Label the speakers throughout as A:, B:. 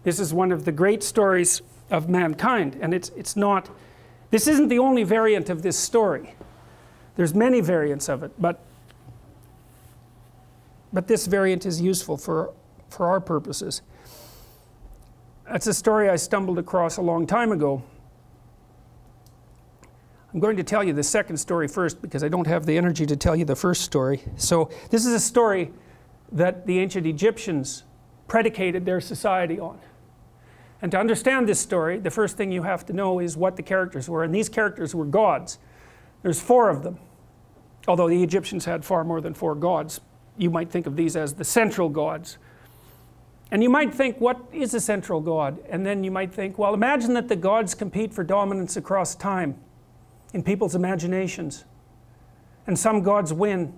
A: This is one of the great stories of mankind, and it's not, this isn't the only variant of this story. There's many variants of it, but this variant is useful for our purposes. That's a story I stumbled across a long time ago. I'm going to tell you the second story first because I don't have the energy to tell you the first story. So this is a story that the ancient Egyptians predicated their society on. And to understand this story, the first thing you have to know is what the characters were. And these characters were gods. There's 4 of them. Although the Egyptians had far more than 4 gods. You might think of these as the central gods. And you might think, what is a central god? And then you might think, well, imagine that the gods compete for dominance across time in people's imaginations. And some gods win.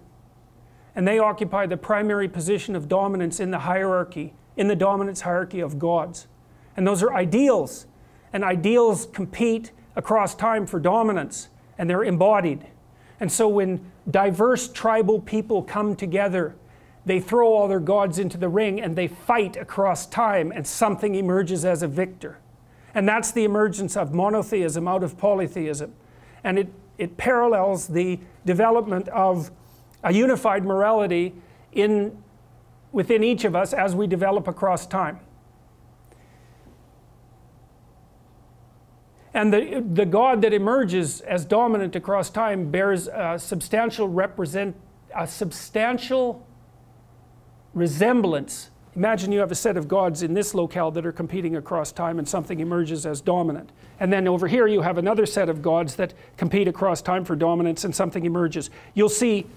A: And they occupy the primary position of dominance in the hierarchy, in the dominance hierarchy of gods. And those are ideals. And ideals compete across time for dominance. And they're embodied. And so when diverse tribal people come together, they throw all their gods into the ring and they fight across time, and something emerges as a victor. And that's the emergence of monotheism out of polytheism. And it parallels the development of a unified morality within each of us as we develop across time. And the god that emerges as dominant across time bears a substantial resemblance. Imagine you have a set of gods in this locale that are competing across time, and something emerges as dominant. And then over here you have another set of gods that compete across time for dominance, and something emerges. You'll see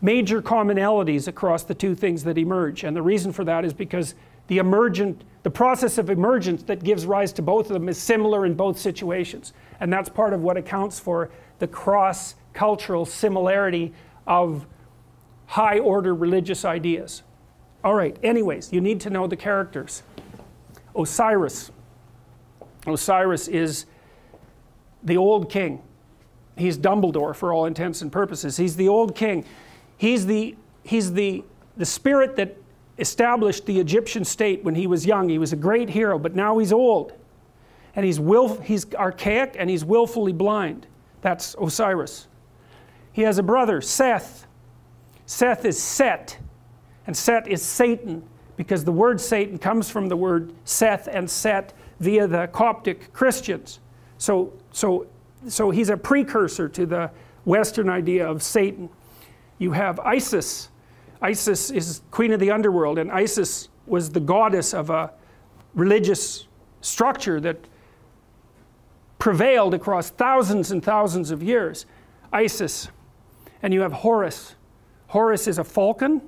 A: major commonalities across the 2 things that emerge. And the reason for that is because the process of emergence that gives rise to both of them is similar in both situations. And that's part of what accounts for the cross-cultural similarity of high-order religious ideas. All right, anyways, you need to know the characters. Osiris. Osiris is the old king. He's Dumbledore for all intents and purposes. He's the old king. He's the spirit that established the Egyptian state when he was young. He was a great hero, but now he's old. And he's archaic and he's willfully blind. That's Osiris. He has a brother, Seth. Seth is Set. And Set is Satan, because the word Satan comes from the word Seth and Set via the Coptic Christians. So he's a precursor to the Western idea of Satan. You have Isis. Isis is queen of the underworld, and Isis was the goddess of a religious structure that prevailed across thousands and thousands of years. Isis. And you have Horus. Horus is a falcon.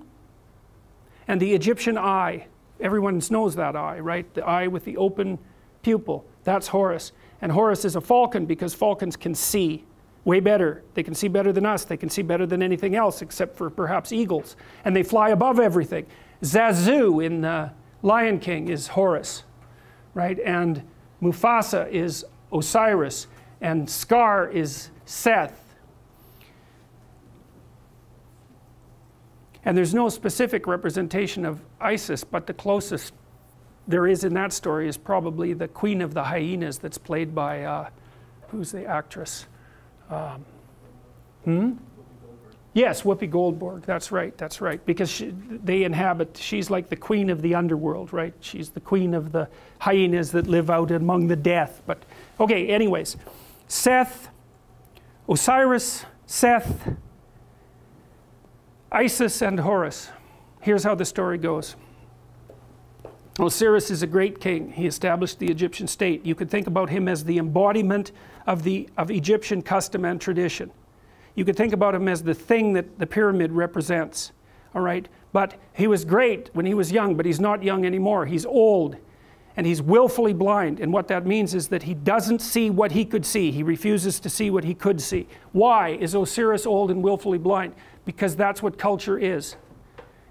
A: And the Egyptian eye, everyone knows that eye, right? The eye with the open pupil, that's Horus. And Horus is a falcon because falcons can see way better. They can see better than us. They can see better than anything else except for perhaps eagles. And they fly above everything. Zazu in Lion King is Horus, right? And Mufasa is Osiris. And Scar is Seth. And there's no specific representation of Isis, but the closest there is in that story is probably the Queen of the Hyenas that's played by, who's the actress? Yes, Whoopi Goldberg, that's right, because she's like the queen of the underworld, right? She's the queen of the hyenas that live out among the death. But, okay, anyways, Seth, Osiris, Seth, Isis, and Horus. Here's how the story goes. Osiris is a great king. He established the Egyptian state. You could think about him as the embodiment of Egyptian custom and tradition. You could think about him as the thing that the pyramid represents. All right? But he was great when he was young, but he's not young anymore. He's old, and he's willfully blind. And what that means is that he doesn't see what he could see. He refuses to see what he could see. Why is Osiris old and willfully blind? Because that's what culture is.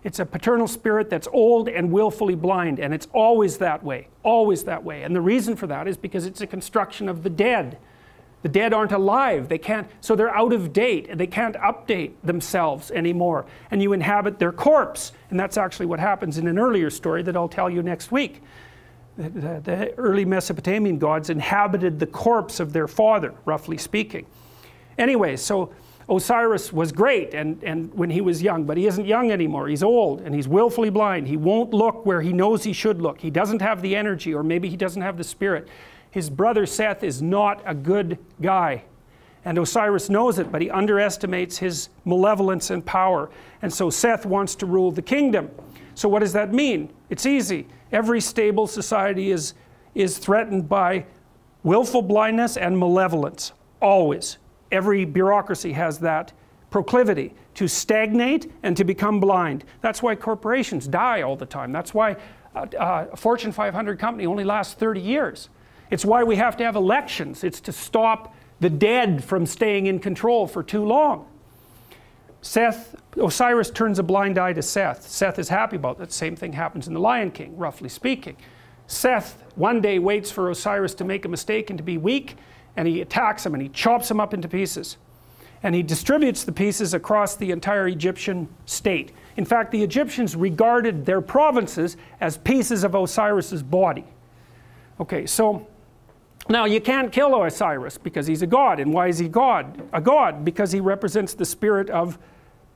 A: It's a paternal spirit that's old and willfully blind, and it's always that way, always that way. And the reason for that is because it's a construction of the dead. The dead aren't alive. They can't, so they're out of date, and they can't update themselves anymore. And you inhabit their corpse. And that's actually what happens in an earlier story that I'll tell you next week. The early Mesopotamian gods inhabited the corpse of their father, roughly speaking. Anyway, so Osiris was great and when he was young, but he isn't young anymore. He's old and he's willfully blind. He won't look where he knows he should look. He doesn't have the energy, or maybe he doesn't have the spirit. His brother Seth is not a good guy. And Osiris knows it, but he underestimates his malevolence and power. And so Seth wants to rule the kingdom. So what does that mean? It's easy. Every stable society is threatened by willful blindness and malevolence. Always. Every bureaucracy has that proclivity to stagnate and to become blind. That's why corporations die all the time. That's why a Fortune 500 company only lasts 30 years. It's why we have to have elections. It's to stop the dead from staying in control for too long. Osiris turns a blind eye to Seth. Seth is happy about that. Same thing happens in The Lion King, roughly speaking. Seth one day waits for Osiris to make a mistake and to be weak, and he attacks him and he chops him up into pieces. And he distributes the pieces across the entire Egyptian state. In fact, the Egyptians regarded their provinces as pieces of Osiris's body. Okay, so now you can't kill Osiris because he's a god. And why is he God? A god because he represents the spirit of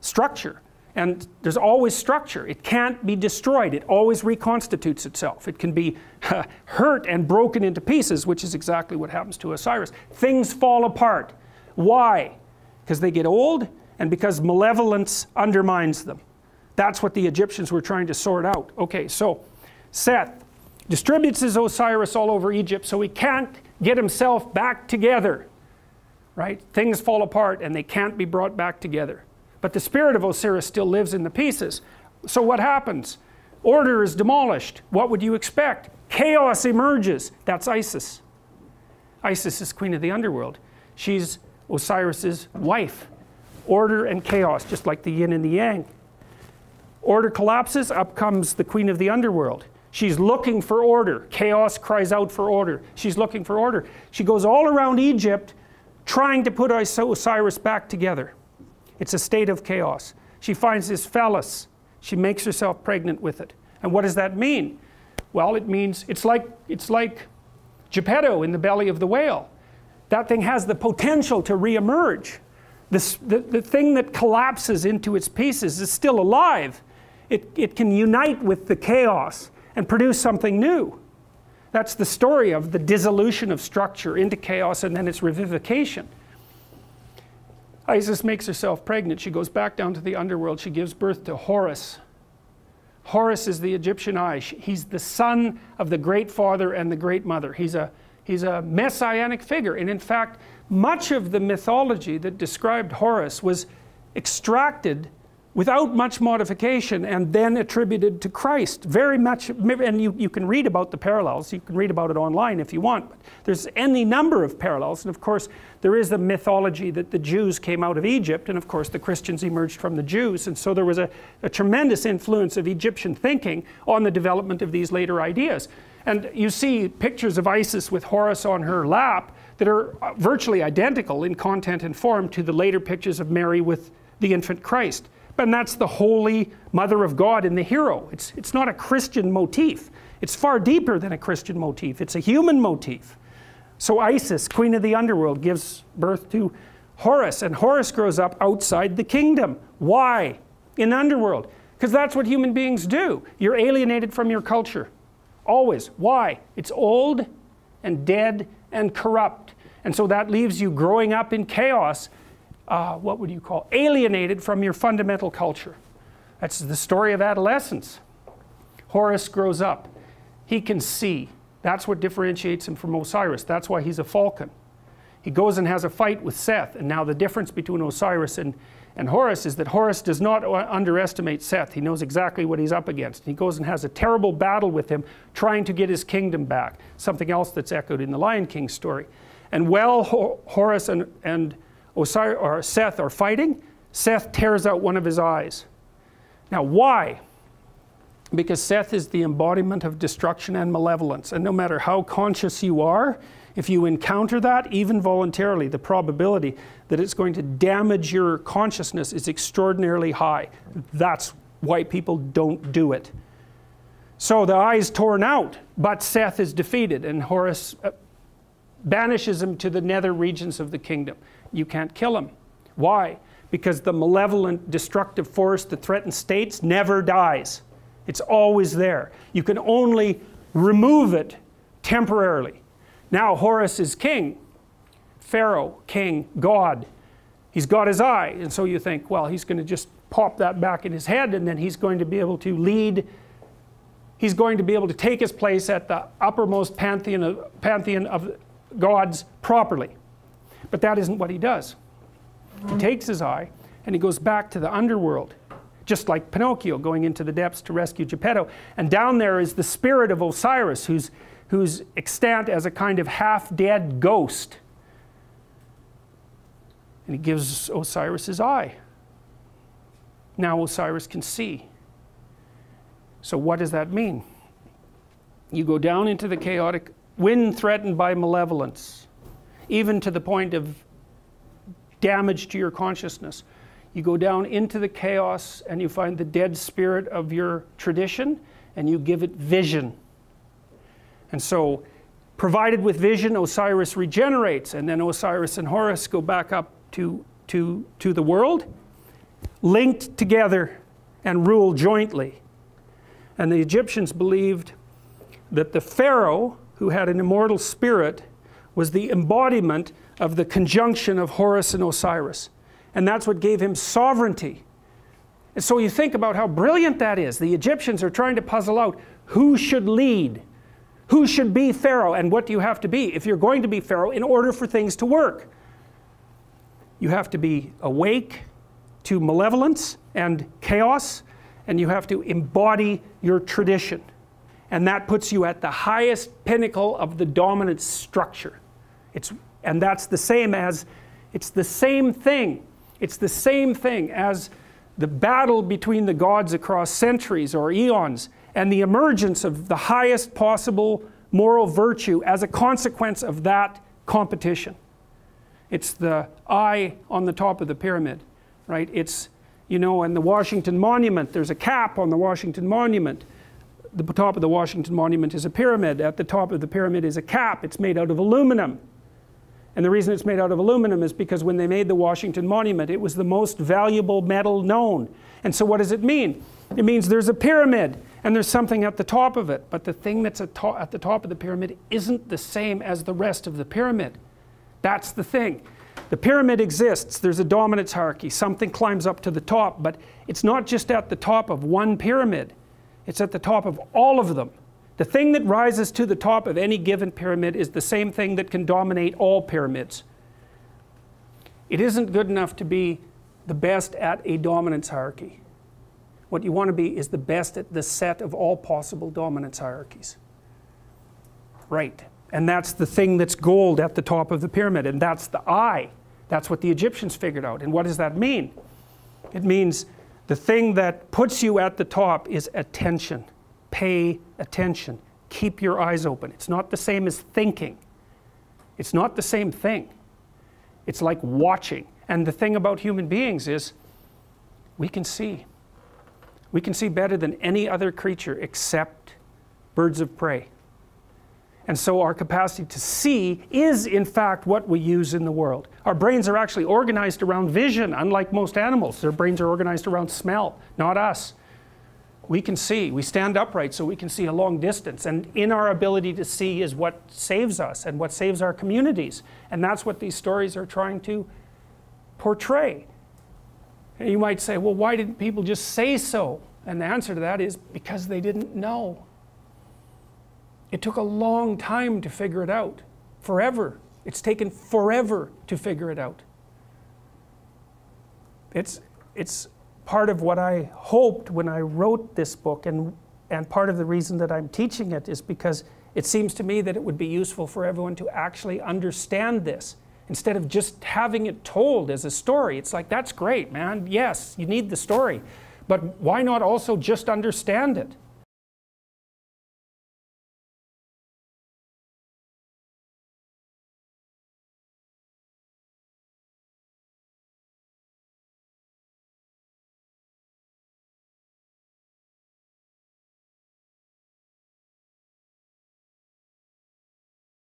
A: structure. And there's always structure. It can't be destroyed. It always reconstitutes itself. It can be hurt and broken into pieces, which is exactly what happens to Osiris. Things fall apart. Why? Because they get old and because malevolence undermines them. That's what the Egyptians were trying to sort out. Okay, so Seth distributes his Osiris all over Egypt so he can't get himself back together. Right? Things fall apart and they can't be brought back together. But the spirit of Osiris still lives in the pieces. So what happens? Order is demolished. What would you expect? Chaos emerges. That's Isis. Isis is queen of the underworld. She's Osiris's wife. Order and chaos, just like the yin and the yang. Order collapses, up comes the queen of the underworld. She's looking for order. Chaos cries out for order. She's looking for order. She goes all around Egypt trying to put Osiris back together. It's a state of chaos. She finds this phallus. She makes herself pregnant with it. And what does that mean? Well, it means it's like Geppetto in the belly of the whale. That thing has the potential to reemerge. The thing that collapses into its pieces is still alive. It can unite with the chaos and produce something new. That's the story of the dissolution of structure into chaos and then its revivification. Isis makes herself pregnant. She goes back down to the underworld. She gives birth to Horus. Horus is the Egyptian eye. He's the son of the great father and the great mother. He's a messianic figure. And in fact, much of the mythology that described Horus was extracted without much modification and then attributed to Christ. Very much, and you can read about the parallels. You can read about it online if you want. But there's any number of parallels. And of course, there is the mythology that the Jews came out of Egypt. And of course, the Christians emerged from the Jews. And so there was a tremendous influence of Egyptian thinking on the development of these later ideas. And you see pictures of Isis with Horus on her lap that are virtually identical in content and form to the later pictures of Mary with the infant Christ. And that's the holy mother of God in the hero. It's not a Christian motif. It's far deeper than a Christian motif. It's a human motif. So Isis, queen of the underworld, gives birth to Horus. And Horus grows up outside the kingdom. Why? In the underworld. Because that's what human beings do. You're alienated from your culture. Always. Why? It's old and dead and corrupt. And so that leaves you growing up in chaos. What would you call? Alienated from your fundamental culture. That's the story of adolescence. Horus grows up. He can see. That's what differentiates him from Osiris. That's why he's a falcon. He goes and has a fight with Seth. And now the difference between Osiris and Horus is that Horus does not underestimate Seth. He knows exactly what he's up against. He goes and has a terrible battle with him, trying to get his kingdom back. Something else that's echoed in the Lion King story. And while Horus and Osiris or Seth are fighting, Seth tears out one of his eyes. Now why? Because Seth is the embodiment of destruction and malevolence. And no matter how conscious you are, if you encounter that, even voluntarily, the probability that it's going to damage your consciousness is extraordinarily high. That's why people don't do it. So the eye is torn out, but Seth is defeated, and Horus banishes him to the nether regions of the kingdom. You can't kill him. Why? Because the malevolent, destructive force that threatens states never dies. It's always there. You can only remove it temporarily. Now Horus is king. Pharaoh, king, God. He's got his eye, and so you think, well, he's going to just pop that back in his head, and then he's going to be able to lead. He's going to be able to take his place at the uppermost pantheon of gods properly. But that isn't what he does. He takes his eye and he goes back to the underworld, just like Pinocchio going into the depths to rescue Geppetto. And down there is the spirit of Osiris, who's extant as a kind of half-dead ghost. And he gives Osiris his eye. Now Osiris can see. So what does that mean? You go down into the chaotic, when threatened by malevolence, even to the point of damage to your consciousness. You go down into the chaos and you find the dead spirit of your tradition and you give it vision. And so, provided with vision, Osiris regenerates, and then Osiris and Horus go back up to the world, linked together and rule jointly. And the Egyptians believed that the Pharaoh, who had an immortal spirit, was the embodiment of the conjunction of Horus and Osiris. And that's what gave him sovereignty. And so you think about how brilliant that is. The Egyptians are trying to puzzle out who should lead, who should be Pharaoh, and what do you have to be if you're going to be Pharaoh in order for things to work. You have to be awake to malevolence and chaos, and you have to embody your tradition. And that puts you at the highest pinnacle of the dominant structure. And that's the same as, it's the same thing. It's the same thing as the battle between the gods across centuries or eons and the emergence of the highest possible moral virtue as a consequence of that competition. It's the eye on the top of the pyramid, right? It's, you know, in the Washington Monument, there's a cap on the Washington Monument. The top of the Washington Monument is a pyramid. At the top of the pyramid is a cap. It's made out of aluminum. And the reason it's made out of aluminum is because when they made the Washington Monument, it was the most valuable metal known. And so what does it mean? It means there's a pyramid and there's something at the top of it. But the thing that's at the top of the pyramid isn't the same as the rest of the pyramid. That's the thing. The pyramid exists. There's a dominance hierarchy. Something climbs up to the top. But it's not just at the top of one pyramid. It's at the top of all of them. The thing that rises to the top of any given pyramid is the same thing that can dominate all pyramids. It isn't good enough to be the best at a dominance hierarchy. What you want to be is the best at the set of all possible dominance hierarchies. Right. And that's the thing that's gold at the top of the pyramid, and that's the eye. That's what the Egyptians figured out. And what does that mean? It means the thing that puts you at the top is attention. Pay attention. Keep your eyes open. It's not the same as thinking. It's not the same thing. It's like watching. And the thing about human beings is we can see. We can see better than any other creature except birds of prey. And so our capacity to see is in fact what we use in the world. Our brains are actually organized around vision, unlike most animals. Their brains are organized around smell, not us. We can see. We stand upright so we can see a long distance. And in our ability to see is what saves us and what saves our communities. And that's what these stories are trying to portray. And you might say, well, why didn't people just say so? And the answer to that is because they didn't know. It took a long time to figure it out. Forever. It's taken forever to figure it out. It's part of what I hoped when I wrote this book, and part of the reason that I'm teaching it is because it seems to me that it would be useful for everyone to actually understand this instead of just having it told as a story. It's like, that's great, man. Yes, you need the story. But why not also just understand it?